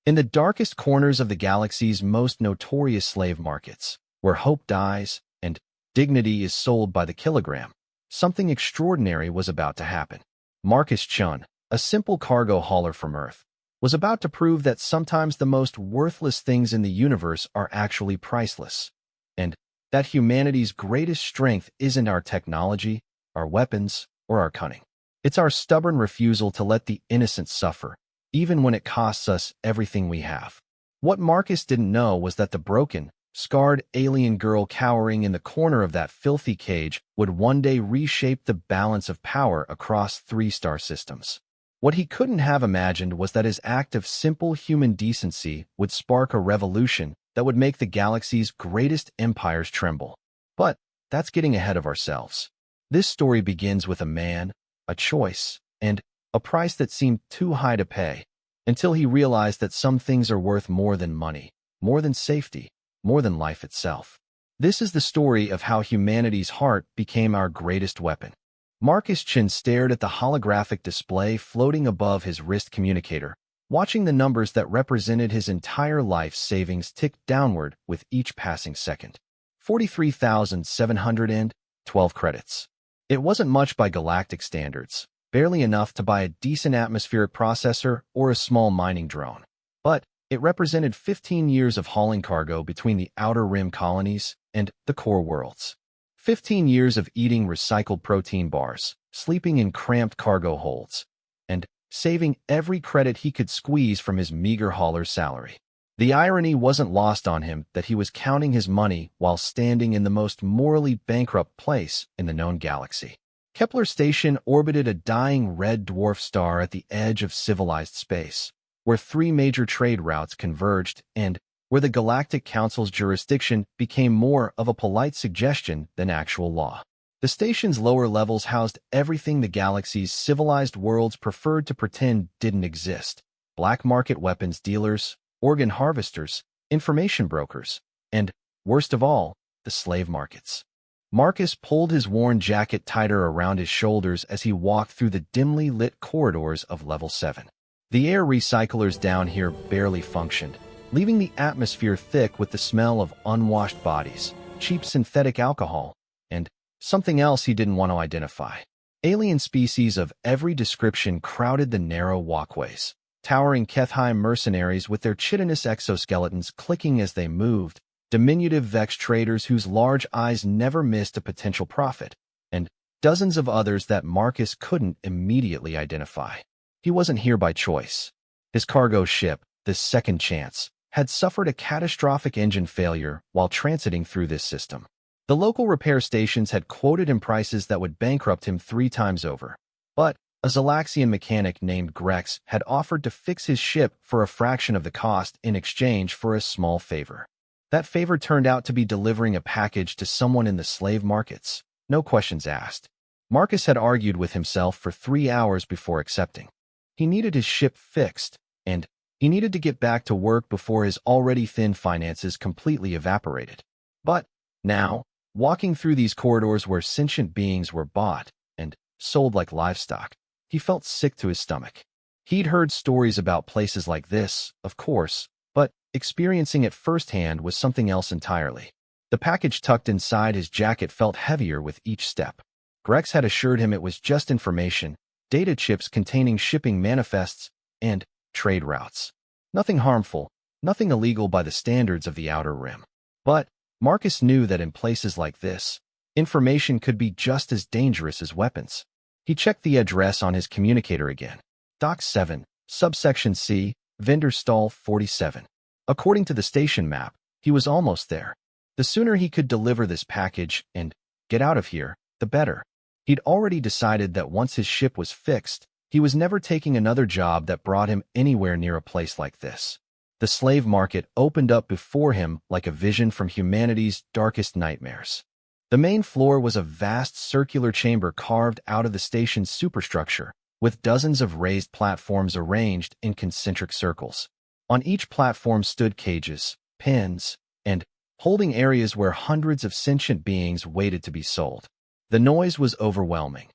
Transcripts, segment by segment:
In the darkest corners of the galaxy's most notorious slave markets, where hope dies and dignity is sold by the kilogram, something extraordinary was about to happen. Marcus Chun, a simple cargo hauler from Earth, was about to prove that sometimes the most worthless things in the universe are actually priceless, and that humanity's greatest strength isn't our technology, our weapons, or our cunning. It's our stubborn refusal to let the innocent suffer, even when it costs us everything we have. What Marcus didn't know was that the broken, scarred alien girl cowering in the corner of that filthy cage would one day reshape the balance of power across 3-star systems. What he couldn't have imagined was that his act of simple human decency would spark a revolution that would make the galaxy's greatest empires tremble. But that's getting ahead of ourselves. This story begins with a man, a choice, and a price that seemed too high to pay, until he realized that some things are worth more than money, more than safety, more than life itself. This is the story of how humanity's heart became our greatest weapon. Marcus Chin stared at the holographic display floating above his wrist communicator, watching the numbers that represented his entire life's savings tick downward with each passing second. 43,712 credits. It wasn't much by galactic standards, barely enough to buy a decent atmospheric processor or a small mining drone. But it represented 15 years of hauling cargo between the outer rim colonies and the core worlds. 15 years of eating recycled protein bars, sleeping in cramped cargo holds, and saving every credit he could squeeze from his meager hauler's salary. The irony wasn't lost on him that he was counting his money while standing in the most morally bankrupt place in the known galaxy. Kepler Station orbited a dying red dwarf star at the edge of civilized space, where 3 major trade routes converged and where the Galactic Council's jurisdiction became more of a polite suggestion than actual law. The station's lower levels housed everything the galaxy's civilized worlds preferred to pretend didn't exist: black market weapons dealers, organ harvesters, information brokers, and, worst of all, the slave markets. Marcus pulled his worn jacket tighter around his shoulders as he walked through the dimly lit corridors of Level 7. The air recyclers down here barely functioned, leaving the atmosphere thick with the smell of unwashed bodies, cheap synthetic alcohol, and something else he didn't want to identify. Alien species of every description crowded the narrow walkways. Towering Kethheim mercenaries with their chitinous exoskeletons clicking as they moved, diminutive Vex traders whose large eyes never missed a potential profit, and dozens of others that Marcus couldn't immediately identify. He wasn't here by choice. His cargo ship, this Second Chance, had suffered a catastrophic engine failure while transiting through this system. The local repair stations had quoted him prices that would bankrupt him 3 times over. But a Zalaxian mechanic named Grex had offered to fix his ship for a fraction of the cost in exchange for a small favor. That favor turned out to be delivering a package to someone in the slave markets. No questions asked. Marcus had argued with himself for 3 hours before accepting. He needed his ship fixed, and he needed to get back to work before his already thin finances completely evaporated. But now, walking through these corridors where sentient beings were bought and sold like livestock, he felt sick to his stomach. He'd heard stories about places like this, of course, but experiencing it firsthand was something else entirely. The package tucked inside his jacket felt heavier with each step. Grex had assured him it was just information, data chips containing shipping manifests, and trade routes. Nothing harmful, nothing illegal by the standards of the Outer Rim. But Marcus knew that in places like this, information could be just as dangerous as weapons. He checked the address on his communicator again. Dock 7, Subsection C, Vendor Stall 47. According to the station map, he was almost there. The sooner he could deliver this package and get out of here, the better. He'd already decided that once his ship was fixed, he was never taking another job that brought him anywhere near a place like this. The slave market opened up before him like a vision from humanity's darkest nightmares. The main floor was a vast circular chamber carved out of the station's superstructure, with dozens of raised platforms arranged in concentric circles. On each platform stood cages, pens, and holding areas where hundreds of sentient beings waited to be sold. The noise was overwhelming.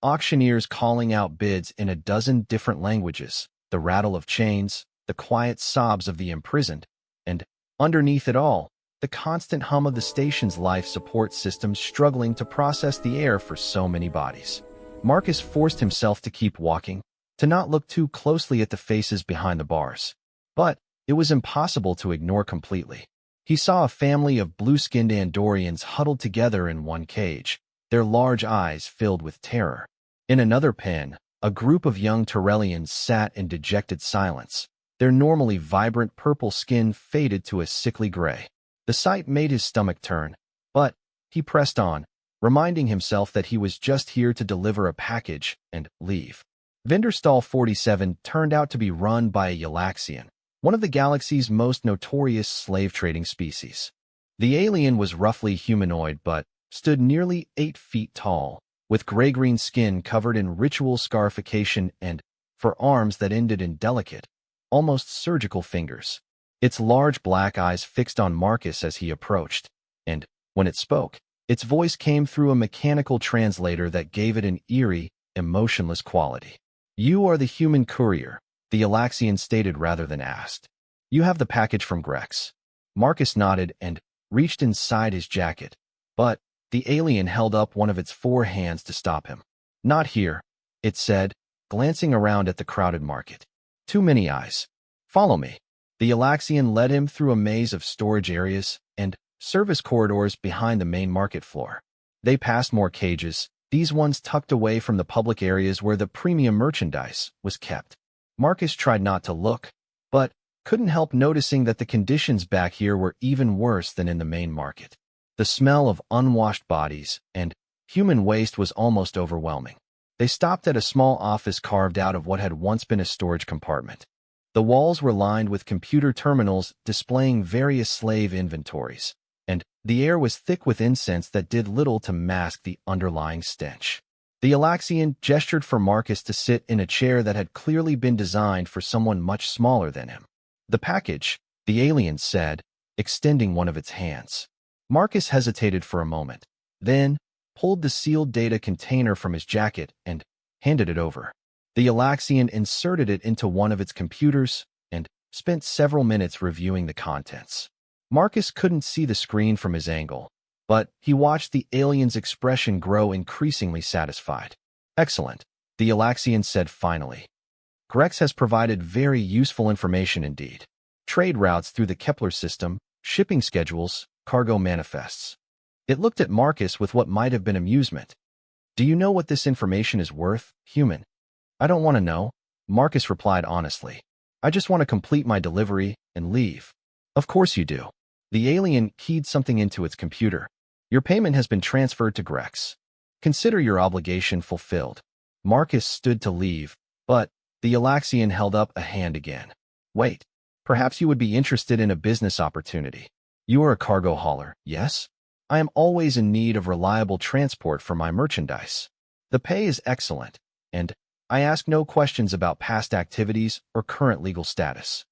Auctioneers calling out bids in a dozen different languages, the rattle of chains, the quiet sobs of the imprisoned, and, underneath it all, the constant hum of the station's life support systems struggling to process the air for so many bodies. Marcus forced himself to keep walking, to not look too closely at the faces behind the bars. But it was impossible to ignore completely. He saw a family of blue-skinned Andorians huddled together in one cage, their large eyes filled with terror. In another pen, a group of young Tyrellians sat in dejected silence, their normally vibrant purple skin faded to a sickly gray. The sight made his stomach turn, but he pressed on, reminding himself that he was just here to deliver a package and leave. Vinderstall 47 turned out to be run by a galaxian, one of the galaxy's most notorious slave-trading species. The alien was roughly humanoid but stood nearly 8 feet tall, with gray-green skin covered in ritual scarification and for arms that ended in delicate, almost surgical fingers. Its large black eyes fixed on Marcus as he approached, and, when it spoke, its voice came through a mechanical translator that gave it an eerie, emotionless quality. "You are the human courier," the Galaxian stated rather than asked. "You have the package from Grex." Marcus nodded and reached inside his jacket, but the alien held up one of its 4 hands to stop him. "Not here," it said, glancing around at the crowded market. "Too many eyes. Follow me." The Galaxian led him through a maze of storage areas and service corridors behind the main market floor. They passed more cages, these ones tucked away from the public areas where the premium merchandise was kept. Marcus tried not to look, but couldn't help noticing that the conditions back here were even worse than in the main market. The smell of unwashed bodies and human waste was almost overwhelming. They stopped at a small office carved out of what had once been a storage compartment. The walls were lined with computer terminals displaying various slave inventories, and the air was thick with incense that did little to mask the underlying stench. The Galaxian gestured for Marcus to sit in a chair that had clearly been designed for someone much smaller than him. "The package," the alien said, extending one of its hands. Marcus hesitated for a moment, then pulled the sealed data container from his jacket and handed it over. The Galaxian inserted it into one of its computers and spent several minutes reviewing the contents. Marcus couldn't see the screen from his angle, but he watched the alien's expression grow increasingly satisfied. "Excellent," the Galaxian said finally. "Grex has provided very useful information indeed. Trade routes through the Kepler system, shipping schedules, cargo manifests." It looked at Marcus with what might have been amusement. "Do you know what this information is worth, human?" "I don't want to know," Marcus replied honestly. "I just want to complete my delivery and leave." "Of course you do." The alien keyed something into its computer. "Your payment has been transferred to Grex. Consider your obligation fulfilled." Marcus stood to leave, but the Galaxian held up a hand again. "Wait, perhaps you would be interested in a business opportunity. You are a cargo hauler, yes? I am always in need of reliable transport for my merchandise. The pay is excellent, and I ask no questions about past activities or current legal status."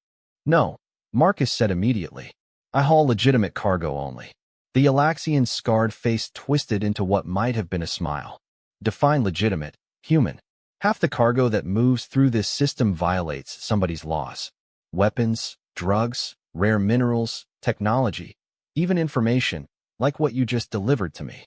"No," Marcus said immediately. "I haul legitimate cargo only." The Galaxian's scarred face twisted into what might have been a smile. "Define legitimate, human. Half the cargo that moves through this system violates somebody's laws. Weapons, drugs, rare minerals, technology, even information, like what you just delivered to me."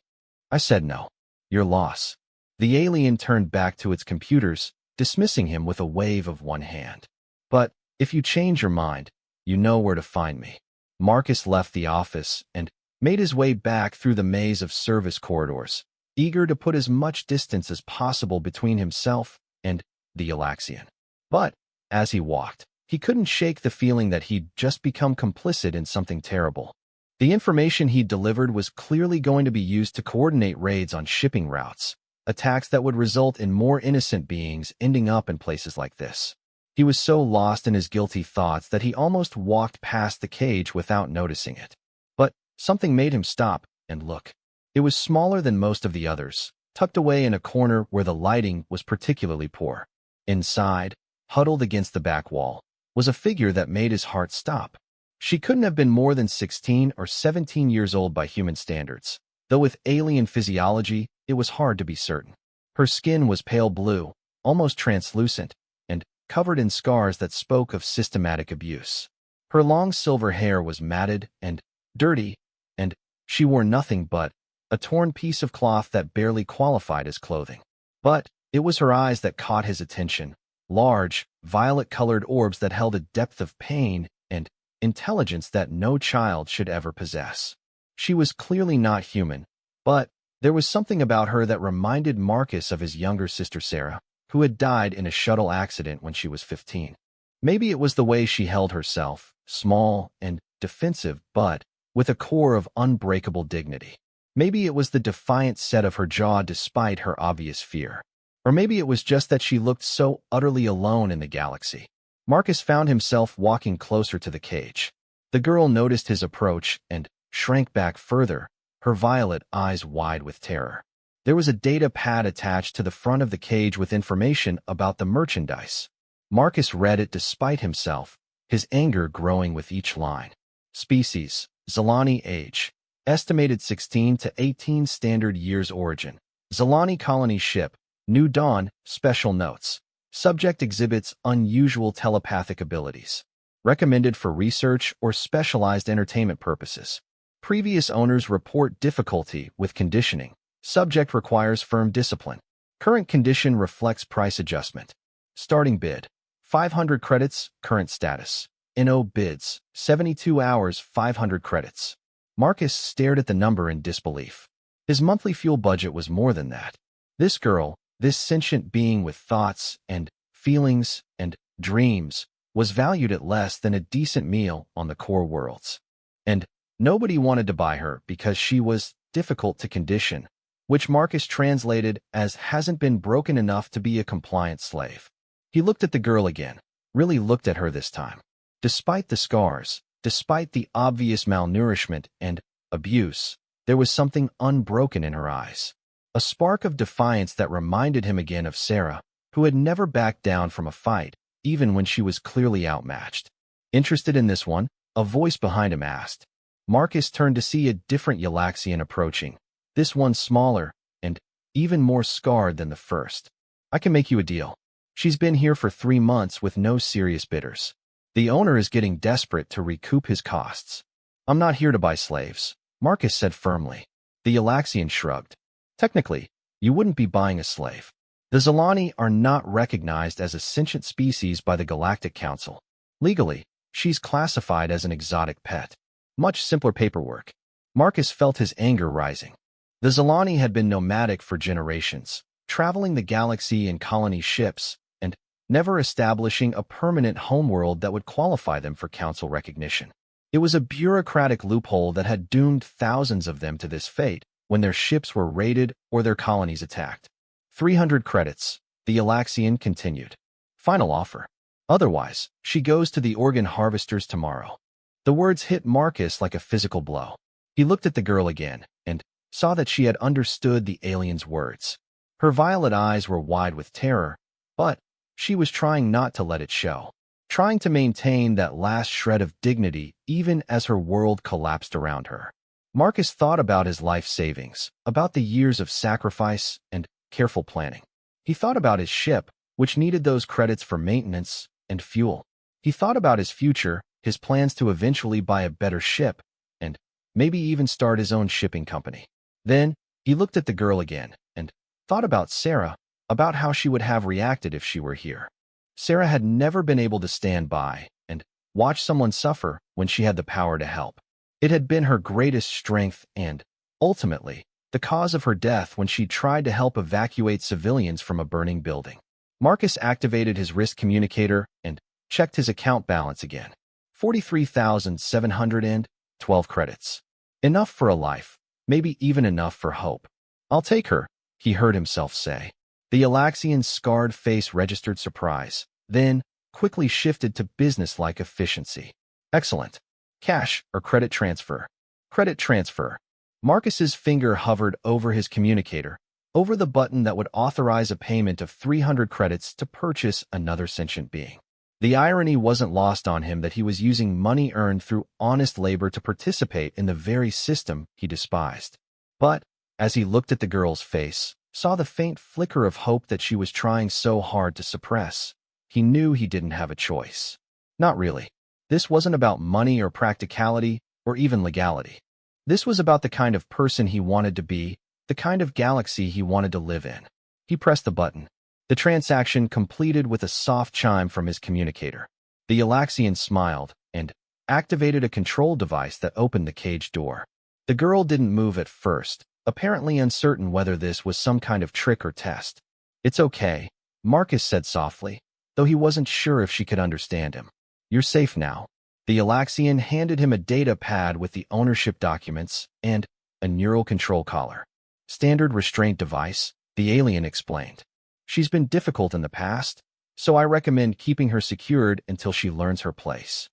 I said no. "Your loss." The alien turned back to its computers, dismissing him with a wave of one hand. "But if you change your mind, you know where to find me." Marcus left the office and made his way back through the maze of service corridors, eager to put as much distance as possible between himself and the Galaxian. But as he walked, he couldn't shake the feeling that he'd just become complicit in something terrible. The information he'd delivered was clearly going to be used to coordinate raids on shipping routes, attacks that would result in more innocent beings ending up in places like this. He was so lost in his guilty thoughts that he almost walked past the cage without noticing it. But something made him stop and look. It was smaller than most of the others, tucked away in a corner where the lighting was particularly poor. Inside, huddled against the back wall, was a figure that made his heart stop. She couldn't have been more than 16 or 17 years old by human standards, though with alien physiology, it was hard to be certain. Her skin was pale blue, almost translucent, and covered in scars that spoke of systematic abuse. Her long silver hair was matted and dirty, and she wore nothing but a torn piece of cloth that barely qualified as clothing. But it was her eyes that caught his attention, large, violet-colored orbs that held a depth of pain and intelligence that no child should ever possess. She was clearly not human, but there was something about her that reminded Marcus of his younger sister Sarah, who had died in a shuttle accident when she was 15. Maybe it was the way she held herself, small and defensive, but with a core of unbreakable dignity. Maybe it was the defiant set of her jaw despite her obvious fear. Or maybe it was just that she looked so utterly alone in the galaxy. Marcus found himself walking closer to the cage. The girl noticed his approach and shrank back further, her violet eyes wide with terror. There was a data pad attached to the front of the cage with information about the merchandise. Marcus read it despite himself, his anger growing with each line. Species, Zalani age. Estimated 16 to 18 standard years origin. Zalani colony ship, New Dawn, special notes. Subject exhibits unusual telepathic abilities. Recommended for research or specialized entertainment purposes. Previous owners report difficulty with conditioning. Subject requires firm discipline. Current condition reflects price adjustment. Starting bid. 500 credits, current status. NO bids, 72 hours, 500 credits. Marcus stared at the number in disbelief. His monthly fuel budget was more than that. This girl, this sentient being with thoughts and feelings and dreams, was valued at less than a decent meal on the core worlds. And nobody wanted to buy her because she was difficult to condition, which Marcus translated as hasn't been broken enough to be a compliant slave. He looked at the girl again, really looked at her this time. Despite the scars, despite the obvious malnourishment and abuse, there was something unbroken in her eyes. A spark of defiance that reminded him again of Sarah, who had never backed down from a fight, even when she was clearly outmatched. Interested in this one? A voice behind him asked. Marcus turned to see a different Galaxian approaching, this one smaller and even more scarred than the first. I can make you a deal. She's been here for 3 months with no serious bidders. The owner is getting desperate to recoup his costs. I'm not here to buy slaves, Marcus said firmly. The Galaxian shrugged. Technically, you wouldn't be buying a slave. The Zalani are not recognized as a sentient species by the Galactic Council. Legally, she's classified as an exotic pet. Much simpler paperwork. Marcus felt his anger rising. The Zalani had been nomadic for generations, traveling the galaxy in colony ships, and never establishing a permanent homeworld that would qualify them for council recognition. It was a bureaucratic loophole that had doomed thousands of them to this fate when their ships were raided or their colonies attacked. 300 credits, the Galaxian continued. Final offer. Otherwise, she goes to the organ harvesters tomorrow. The words hit Marcus like a physical blow. He looked at the girl again and saw that she had understood the alien's words. Her violet eyes were wide with terror, but she was trying not to let it show, trying to maintain that last shred of dignity even as her world collapsed around her. Marcus thought about his life savings, about the years of sacrifice and careful planning. He thought about his ship, which needed those credits for maintenance and fuel. He thought about his future, his plans to eventually buy a better ship, and maybe even start his own shipping company. Then, he looked at the girl again, and thought about Sarah, about how she would have reacted if she were here. Sarah had never been able to stand by and watch someone suffer when she had the power to help. It had been her greatest strength and, ultimately, the cause of her death when she tried to help evacuate civilians from a burning building. Marcus activated his wrist communicator and checked his account balance again. 43,712 credits. Enough for a life, maybe even enough for hope. I'll take her, he heard himself say. The Galaxian's scarred face registered surprise, then quickly shifted to business-like efficiency. Excellent. Cash or credit transfer? Credit transfer. Marcus's finger hovered over his communicator, over the button that would authorize a payment of 300 credits to purchase another sentient being. The irony wasn't lost on him that he was using money earned through honest labor to participate in the very system he despised. But, as he looked at the girl's face, saw the faint flicker of hope that she was trying so hard to suppress, he knew he didn't have a choice. Not really. This wasn't about money or practicality or even legality. This was about the kind of person he wanted to be, the kind of galaxy he wanted to live in. He pressed the button. The transaction completed with a soft chime from his communicator. The Galaxian smiled and activated a control device that opened the cage door. The girl didn't move at first, apparently uncertain whether this was some kind of trick or test. "It's okay," Marcus said softly, though he wasn't sure if she could understand him. "You're safe now." The Galaxian handed him a data pad with the ownership documents and a neural control collar. "Standard restraint device," the alien explained. "She's been difficult in the past, so I recommend keeping her secured until she learns her place."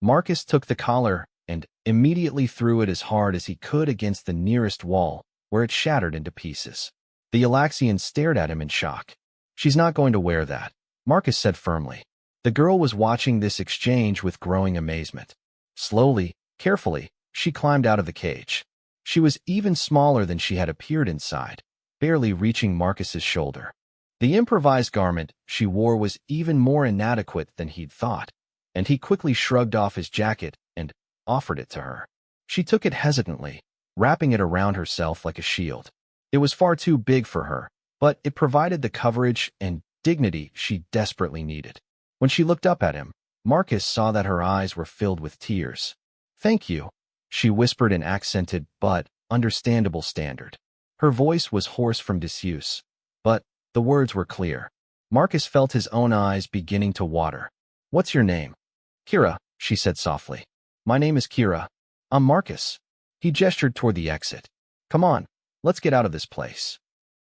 Marcus took the collar and immediately threw it as hard as he could against the nearest wall, where it shattered into pieces. The Galaxian stared at him in shock. "She's not going to wear that," Marcus said firmly. The girl was watching this exchange with growing amazement. Slowly, carefully, she climbed out of the cage. She was even smaller than she had appeared inside, barely reaching Marcus's shoulder. The improvised garment she wore was even more inadequate than he'd thought, and he quickly shrugged off his jacket and offered it to her. She took it hesitantly, wrapping it around herself like a shield. It was far too big for her, but it provided the coverage and dignity she desperately needed. When she looked up at him, Marcus saw that her eyes were filled with tears. "Thank you," she whispered in accented but understandable standard. Her voice was hoarse from disuse, but the words were clear. Marcus felt his own eyes beginning to water. "What's your name?" "Kira," she said softly. "My name is Kira. I'm Marcus." He gestured toward the exit. "Come on, let's get out of this place."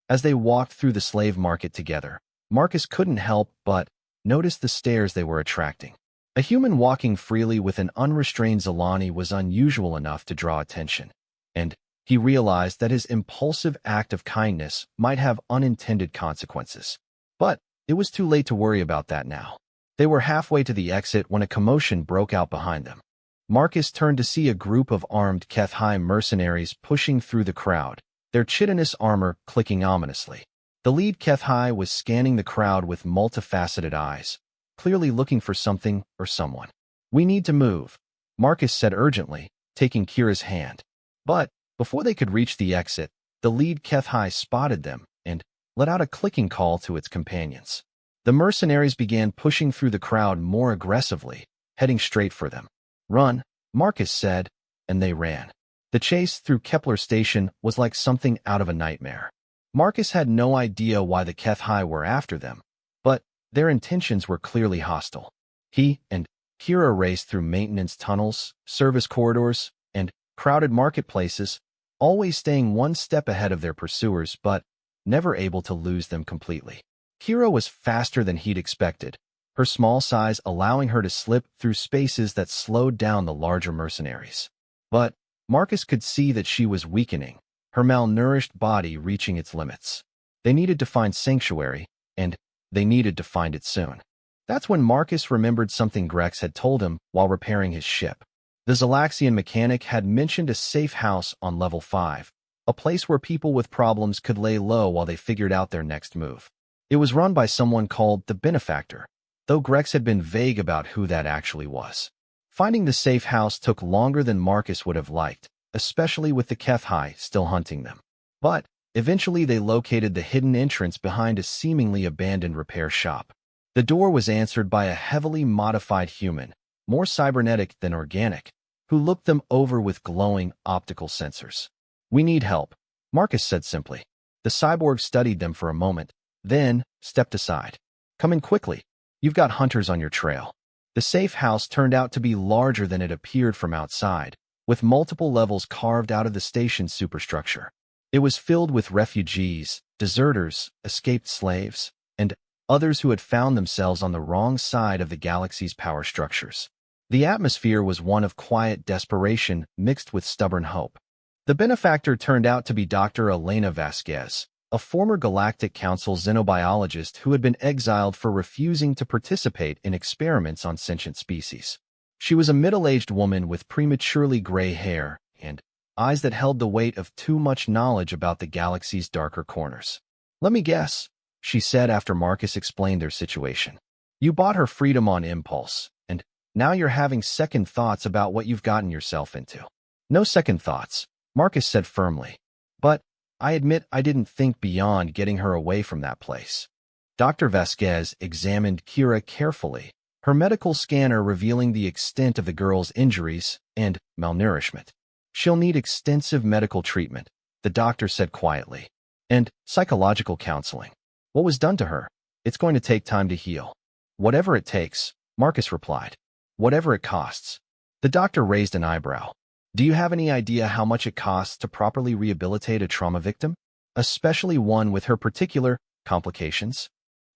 As they walked through the slave market together, Marcus couldn't help but notice the stares they were attracting. A human walking freely with an unrestrained Zilani was unusual enough to draw attention, and he realized that his impulsive act of kindness might have unintended consequences. But it was too late to worry about that now. They were halfway to the exit when a commotion broke out behind them. Marcus turned to see a group of armed HFY mercenaries pushing through the crowd, their chitinous armor clicking ominously. The lead HFY was scanning the crowd with multifaceted eyes, clearly looking for something or someone. "We need to move," Marcus said urgently, taking Kira's hand. But before they could reach the exit, the lead HFY spotted them and let out a clicking call to its companions. The mercenaries began pushing through the crowd more aggressively, heading straight for them. "Run," Marcus said, and they ran. The chase through Kepler Station was like something out of a nightmare. Marcus had no idea why the HFY were after them, but their intentions were clearly hostile. He and Kira raced through maintenance tunnels, service corridors, and crowded marketplaces, always staying one step ahead of their pursuers but never able to lose them completely. Kira was faster than he'd expected, her small size allowing her to slip through spaces that slowed down the larger mercenaries. But Marcus could see that she was weakening, her malnourished body reaching its limits. They needed to find sanctuary, and they needed to find it soon. That's when Marcus remembered something Grex had told him while repairing his ship. The Galaxian mechanic had mentioned a safe house on level 5, a place where people with problems could lay low while they figured out their next move. It was run by someone called the Benefactor, though Grex had been vague about who that actually was. Finding the safe house took longer than Marcus would have liked, especially with the HFY still hunting them. But eventually they located the hidden entrance behind a seemingly abandoned repair shop. The door was answered by a heavily modified human, more cybernetic than organic, who looked them over with glowing optical sensors. "We need help," Marcus said simply. The cyborg studied them for a moment, then stepped aside. "Come in quickly. You've got hunters on your trail." The safe house turned out to be larger than it appeared from outside, with multiple levels carved out of the station's superstructure. It was filled with refugees, deserters, escaped slaves, and others who had found themselves on the wrong side of the galaxy's power structures. The atmosphere was one of quiet desperation mixed with stubborn hope. The benefactor turned out to be Dr. Elena Vasquez, a former Galactic Council xenobiologist who had been exiled for refusing to participate in experiments on sentient species. She was a middle-aged woman with prematurely gray hair and eyes that held the weight of too much knowledge about the galaxy's darker corners. "Let me guess," she said after Marcus explained their situation. You bought her freedom on impulse, and now you're having second thoughts about what you've gotten yourself into. No second thoughts, Marcus said firmly. But I admit I didn't think beyond getting her away from that place. Dr. Vasquez examined Kira carefully, her medical scanner revealing the extent of the girl's injuries and malnourishment. She'll need extensive medical treatment, the doctor said quietly, and psychological counseling. What was done to her? It's going to take time to heal. Whatever it takes, Marcus replied. Whatever it costs. The doctor raised an eyebrow. Do you have any idea how much it costs to properly rehabilitate a trauma victim? Especially one with her particular complications?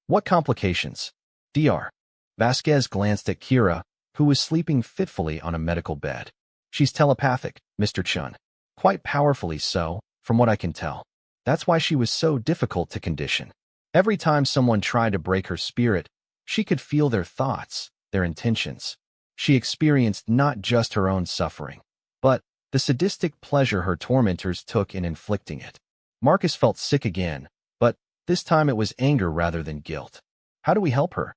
What complications? Dr. Vasquez glanced at Kira, who was sleeping fitfully on a medical bed. She's telepathic, Mr. Chun. Quite powerfully so, from what I can tell. That's why she was so difficult to condition. Every time someone tried to break her spirit, she could feel their thoughts, their intentions. She experienced not just her own suffering, but the sadistic pleasure her tormentors took in inflicting it. Marcus felt sick again, but this time it was anger rather than guilt. How do we help her?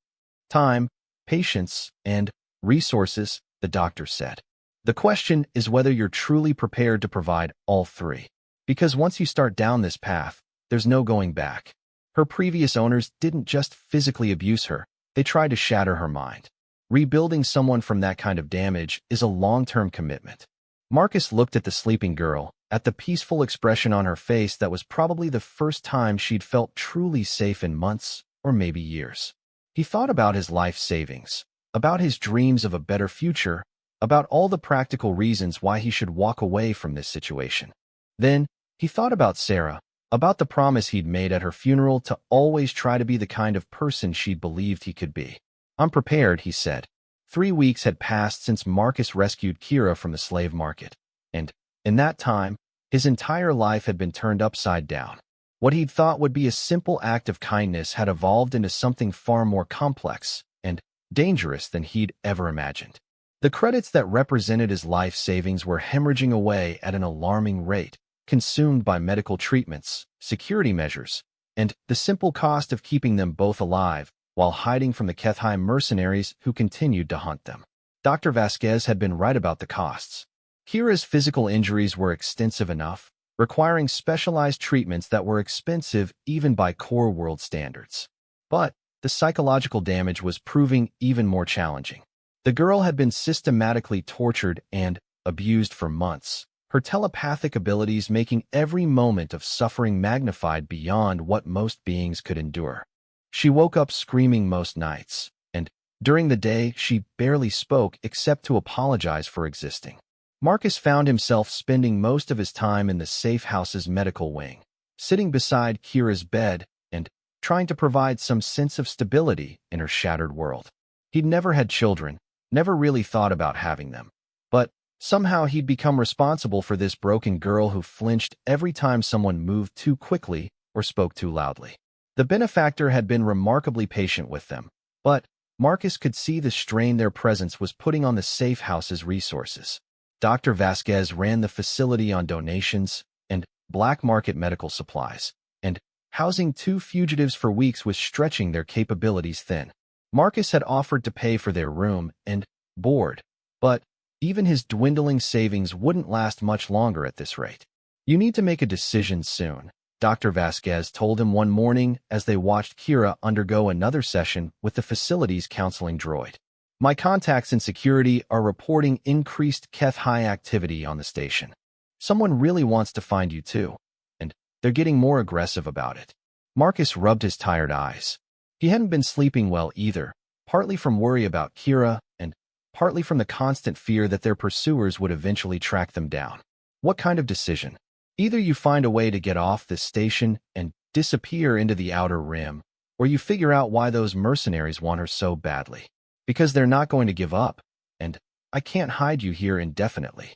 Time, patience, and resources, the doctor said. The question is whether you're truly prepared to provide all three. Because once you start down this path, there's no going back. Her previous owners didn't just physically abuse her, they tried to shatter her mind. Rebuilding someone from that kind of damage is a long-term commitment. Marcus looked at the sleeping girl, at the peaceful expression on her face that was probably the first time she'd felt truly safe in months or maybe years. He thought about his life savings, about his dreams of a better future, about all the practical reasons why he should walk away from this situation. Then, he thought about Sarah, about the promise he'd made at her funeral to always try to be the kind of person she'd believed he could be. I'm prepared, he said. 3 weeks had passed since Marcus rescued Kira from the slave market, and, in that time, his entire life had been turned upside down. What he'd thought would be a simple act of kindness had evolved into something far more complex and dangerous than he'd ever imagined. The credits that represented his life savings were hemorrhaging away at an alarming rate, consumed by medical treatments, security measures, and the simple cost of keeping them both alive while hiding from the HFY mercenaries who continued to hunt them. Dr. Vasquez had been right about the costs. Kira's physical injuries were extensive enough, requiring specialized treatments that were expensive even by core world standards. But the psychological damage was proving even more challenging. The girl had been systematically tortured and abused for months, her telepathic abilities making every moment of suffering magnified beyond what most beings could endure. She woke up screaming most nights, and during the day she barely spoke except to apologize for existing. Marcus found himself spending most of his time in the safe house's medical wing, sitting beside Kira's bed and trying to provide some sense of stability in her shattered world. He'd never had children, never really thought about having them, but somehow he'd become responsible for this broken girl who flinched every time someone moved too quickly or spoke too loudly. The benefactor had been remarkably patient with them, but Marcus could see the strain their presence was putting on the safe house's resources. Dr. Vasquez ran the facility on donations and black market medical supplies, and housing 2 fugitives for weeks was stretching their capabilities thin. Marcus had offered to pay for their room and board, but even his dwindling savings wouldn't last much longer at this rate. You need to make a decision soon, Dr. Vasquez told him one morning as they watched Kira undergo another session with the facility's counseling droid. My contacts in security are reporting increased HFY activity on the station. Someone really wants to find you too, and they're getting more aggressive about it. Marcus rubbed his tired eyes. He hadn't been sleeping well either, partly from worry about Kira and partly from the constant fear that their pursuers would eventually track them down. What kind of decision? Either you find a way to get off this station and disappear into the outer rim, or you figure out why those mercenaries want her so badly. Because they're not going to give up, and I can't hide you here indefinitely.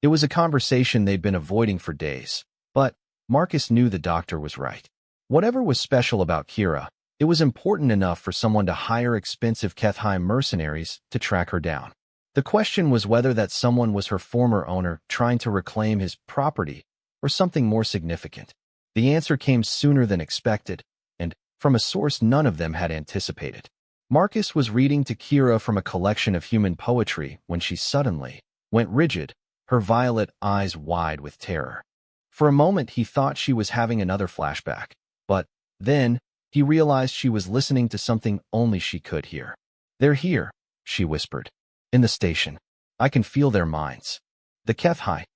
It was a conversation they'd been avoiding for days, but Marcus knew the doctor was right. Whatever was special about Kira, it was important enough for someone to hire expensive HFY mercenaries to track her down. The question was whether that someone was her former owner trying to reclaim his property or something more significant. The answer came sooner than expected, and from a source none of them had anticipated. Marcus was reading to Kira from a collection of human poetry when she suddenly went rigid, her violet eyes wide with terror. For a moment he thought she was having another flashback, but then he realized she was listening to something only she could hear. "They're here," she whispered. "In the station. I can feel their minds." "The HFY?"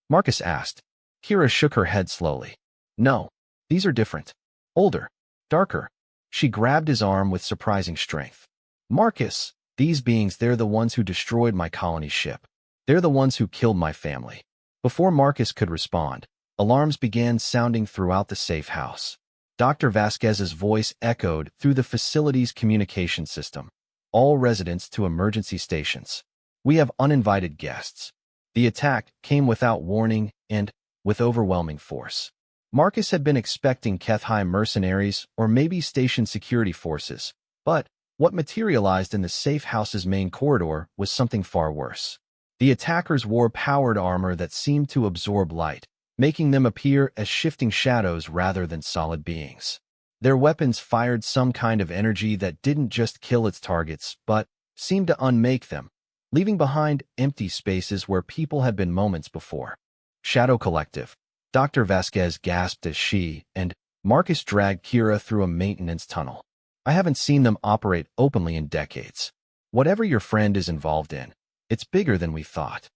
Marcus asked. Kira shook her head slowly. "No, these are different. Older. Darker." She grabbed his arm with surprising strength. "Marcus, these beings, they're the ones who destroyed my colony ship. They're the ones who killed my family." Before Marcus could respond, alarms began sounding throughout the safe house. Dr. Vasquez's voice echoed through the facility's communication system. "All residents to emergency stations. We have uninvited guests." The attack came without warning and with overwhelming force. Marcus had been expecting HFY mercenaries or maybe station security forces, but what materialized in the safe house's main corridor was something far worse. The attackers wore powered armor that seemed to absorb light, making them appear as shifting shadows rather than solid beings. Their weapons fired some kind of energy that didn't just kill its targets, but seemed to unmake them, leaving behind empty spaces where people had been moments before. "Shadow Collective," Dr. Vasquez gasped as she and Marcus dragged Kira through a maintenance tunnel. "I haven't seen them operate openly in decades. Whatever your friend is involved in, it's bigger than we thought."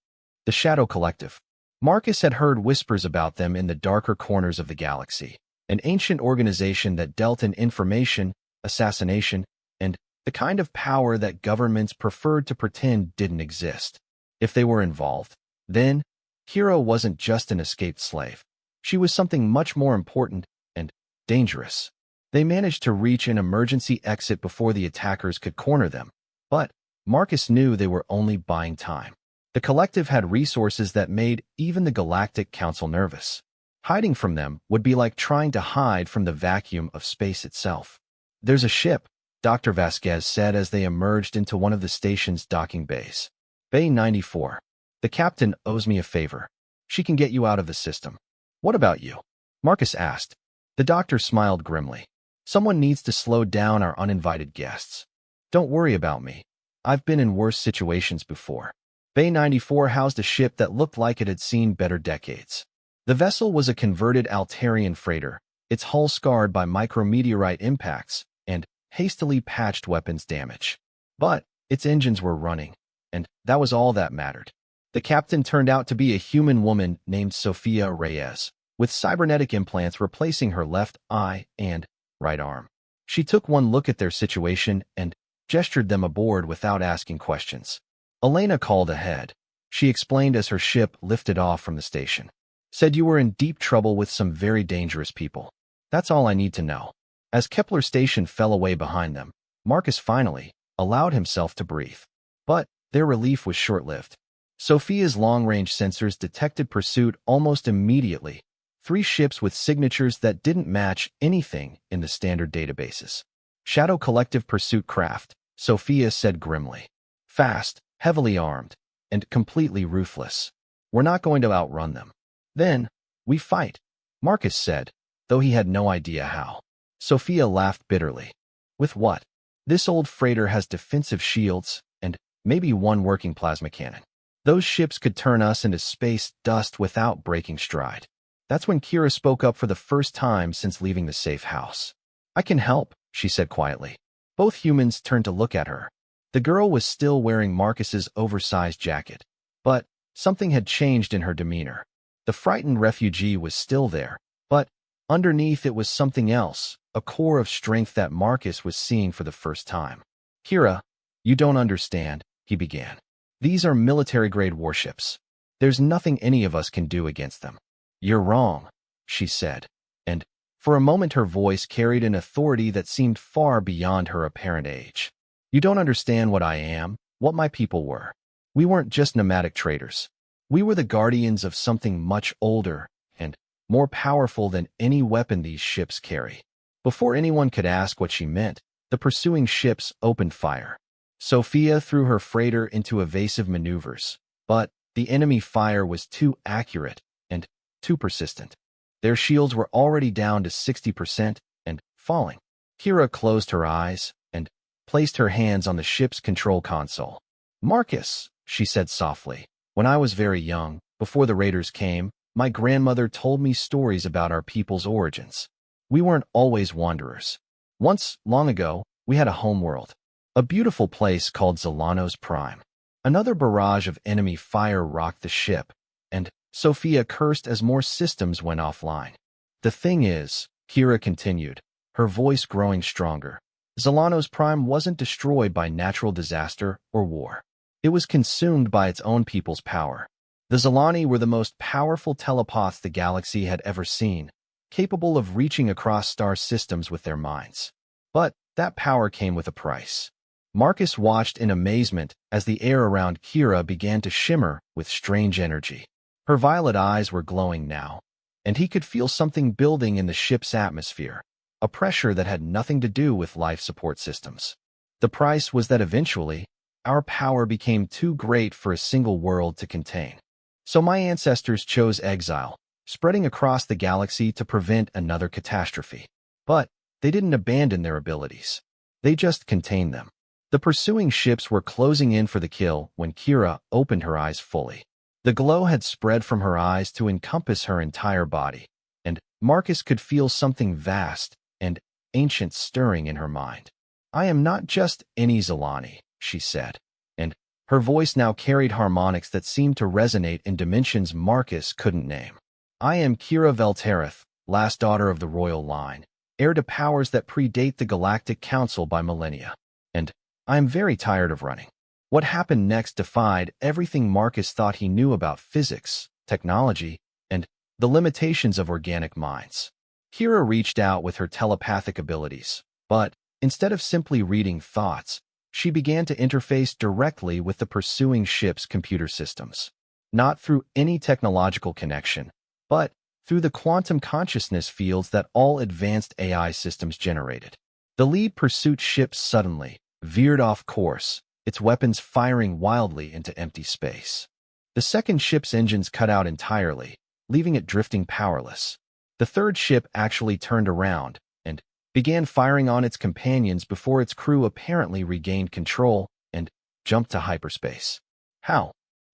The Shadow Collective. Marcus had heard whispers about them in the darker corners of the galaxy, an ancient organization that dealt in information, assassination, and the kind of power that governments preferred to pretend didn't exist. If they were involved, then Kira wasn't just an escaped slave. She was something much more important and dangerous. They managed to reach an emergency exit before the attackers could corner them, but Marcus knew they were only buying time. The collective had resources that made even the Galactic Council nervous. Hiding from them would be like trying to hide from the vacuum of space itself. "There's a ship," Dr. Vasquez said as they emerged into one of the station's docking bays. "Bay 94. The captain owes me a favor. She can get you out of the system." "What about you?" Marcus asked. The doctor smiled grimly. "Someone needs to slow down our uninvited guests. Don't worry about me. I've been in worse situations before." Bay 94 housed a ship that looked like it had seen better decades. The vessel was a converted Altarian freighter, its hull scarred by micrometeorite impacts and hastily patched weapons damage. But its engines were running, and that was all that mattered. The captain turned out to be a human woman named Sofia Reyes, with cybernetic implants replacing her left eye and right arm. She took one look at their situation and gestured them aboard without asking questions. Elena called ahead. She explained as her ship lifted off from the station. "Said you were in deep trouble with some very dangerous people. That's all I need to know." As Kepler Station fell away behind them, Marcus finally allowed himself to breathe. But their relief was short-lived. Sophia's long-range sensors detected pursuit almost immediately. 3 ships with signatures that didn't match anything in the standard databases. "Shadow Collective pursuit craft," Sophia said grimly. "Fast, heavily armed, and completely ruthless. We're not going to outrun them." "Then we fight," Marcus said, though he had no idea how. Sophia laughed bitterly. "With what? This old freighter has defensive shields and maybe one working plasma cannon. Those ships could turn us into space dust without breaking stride." That's when Kira spoke up for the first time since leaving the safe house. "I can help," she said quietly. Both humans turned to look at her. The girl was still wearing Marcus's oversized jacket, but something had changed in her demeanor. The frightened refugee was still there, but underneath it was something else, a core of strength that Marcus was seeing for the first time. "Kira, you don't understand," he began. "These are military-grade warships. There's nothing any of us can do against them." "You're wrong," she said, and for a moment her voice carried an authority that seemed far beyond her apparent age. "You don't understand what I am, what my people were. We weren't just nomadic traders. We were the guardians of something much older and more powerful than any weapon these ships carry." Before anyone could ask what she meant, the pursuing ships opened fire. Sophia threw her freighter into evasive maneuvers, but the enemy fire was too accurate and too persistent. Their shields were already down to 60% and falling. Kira closed her eyes, and placed her hands on the ship's control console. "Marcus," she said softly, "when I was very young, before the raiders came, my grandmother told me stories about our people's origins. We weren't always wanderers. Once, long ago, we had a homeworld, a beautiful place called Zelanos Prime." Another barrage of enemy fire rocked the ship, and Sophia cursed as more systems went offline. "The thing is," Kira continued, her voice growing stronger, "Zelanos Prime wasn't destroyed by natural disaster or war. It was consumed by its own people's power. The Zelani were the most powerful telepaths the galaxy had ever seen, capable of reaching across star systems with their minds. But that power came with a price." Marcus watched in amazement as the air around Kira began to shimmer with strange energy. Her violet eyes were glowing now, and he could feel something building in the ship's atmosphere, a pressure that had nothing to do with life support systems. The price was that eventually, our power became too great for a single world to contain. So my ancestors chose exile, spreading across the galaxy to prevent another catastrophe. But they didn't abandon their abilities. They just contained them. The pursuing ships were closing in for the kill when Kira opened her eyes fully. The glow had spread from her eyes to encompass her entire body, and Marcus could feel something vast and ancient stirring in her mind. "I am not just any Zelani," she said, and her voice now carried harmonics that seemed to resonate in dimensions Marcus couldn't name. "I am Kira Veltereth, last daughter of the royal line, heir to powers that predate the Galactic Council by millennia. And I am very tired of running." What happened next defied everything Marcus thought he knew about physics, technology, and the limitations of organic minds. Kira reached out with her telepathic abilities, but instead of simply reading thoughts, she began to interface directly with the pursuing ship's computer systems. Not through any technological connection, but through the quantum consciousness fields that all advanced AI systems generated. The lead pursuit ship suddenly veered off course, its weapons firing wildly into empty space. The second ship's engines cut out entirely, leaving it drifting powerless. The third ship actually turned around and began firing on its companions before its crew apparently regained control and jumped to hyperspace. "How?"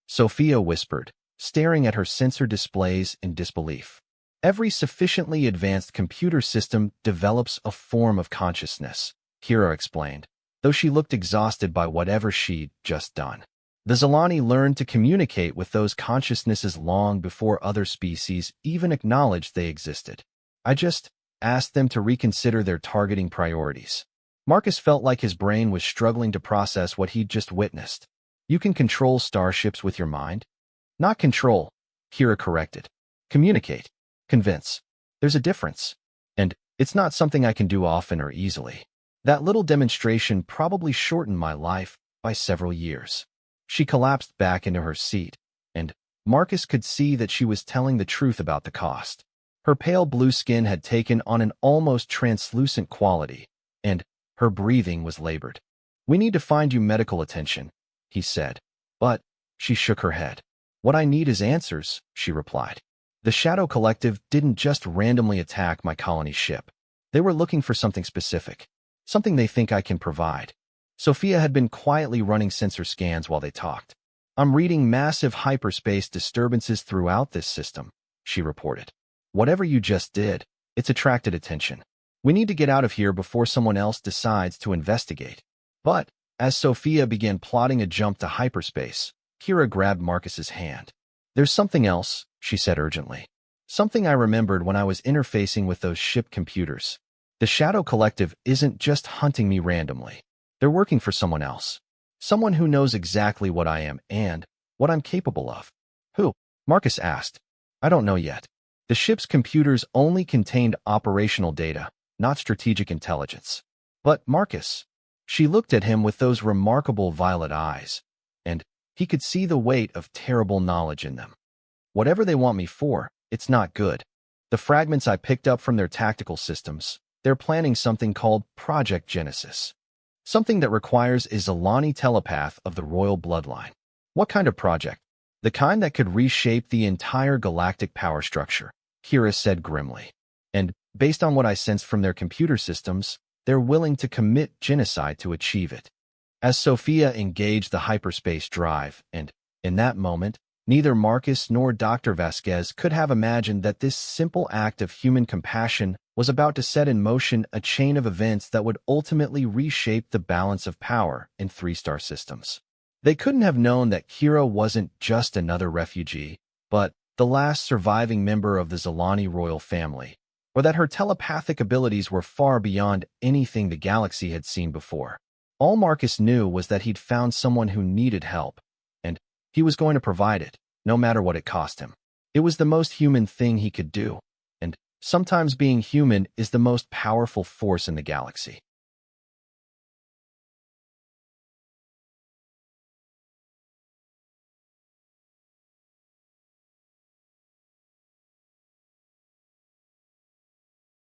Sophia whispered, staring at her sensor displays in disbelief. "Every sufficiently advanced computer system develops a form of consciousness," Kira explained, though she looked exhausted by whatever she'd just done. "The Zelani learned to communicate with those consciousnesses long before other species even acknowledged they existed. I just asked them to reconsider their targeting priorities." Marcus felt like his brain was struggling to process what he'd just witnessed. "You can control starships with your mind?" "Not control," Kira corrected. "Communicate. Convince. There's a difference. And it's not something I can do often or easily. That little demonstration probably shortened my life by several years." She collapsed back into her seat, and Marcus could see that she was telling the truth about the cost. Her pale blue skin had taken on an almost translucent quality, and her breathing was labored. "We need to find you medical attention," he said, but she shook her head. "What I need is answers," she replied. "The Shadow Collective didn't just randomly attack my colony ship. They were looking for something specific. Something they think I can provide." Sophia had been quietly running sensor scans while they talked. "I'm reading massive hyperspace disturbances throughout this system," she reported. "Whatever you just did, it's attracted attention. We need to get out of here before someone else decides to investigate." But as Sophia began plotting a jump to hyperspace, Kira grabbed Marcus's hand. "There's something else," she said urgently. "Something I remembered when I was interfacing with those ship computers. The Shadow Collective isn't just hunting me randomly. They're working for someone else. Someone who knows exactly what I am and what I'm capable of." "Who?" Marcus asked. "I don't know yet. The ship's computers only contained operational data, not strategic intelligence." "But Marcus," she looked at him with those remarkable violet eyes, and he could see the weight of terrible knowledge in them. "Whatever they want me for, it's not good. The fragments I picked up from their tactical systems, they're planning something called Project Genesis. Something that requires a Zelani telepath of the royal bloodline." "What kind of project?" "The kind that could reshape the entire galactic power structure," Kira said grimly. "And based on what I sensed from their computer systems, they're willing to commit genocide to achieve it. As Sophia engaged the hyperspace drive, and in that moment, neither Marcus nor Dr. Vasquez could have imagined that this simple act of human compassion was about to set in motion a chain of events that would ultimately reshape the balance of power in three-star systems. They couldn't have known that Kira wasn't just another refugee, but the last surviving member of the Zelani royal family, or that her telepathic abilities were far beyond anything the galaxy had seen before. All Marcus knew was that he'd found someone who needed help, and he was going to provide it, no matter what it cost him. It was the most human thing he could do, and sometimes being human is the most powerful force in the galaxy.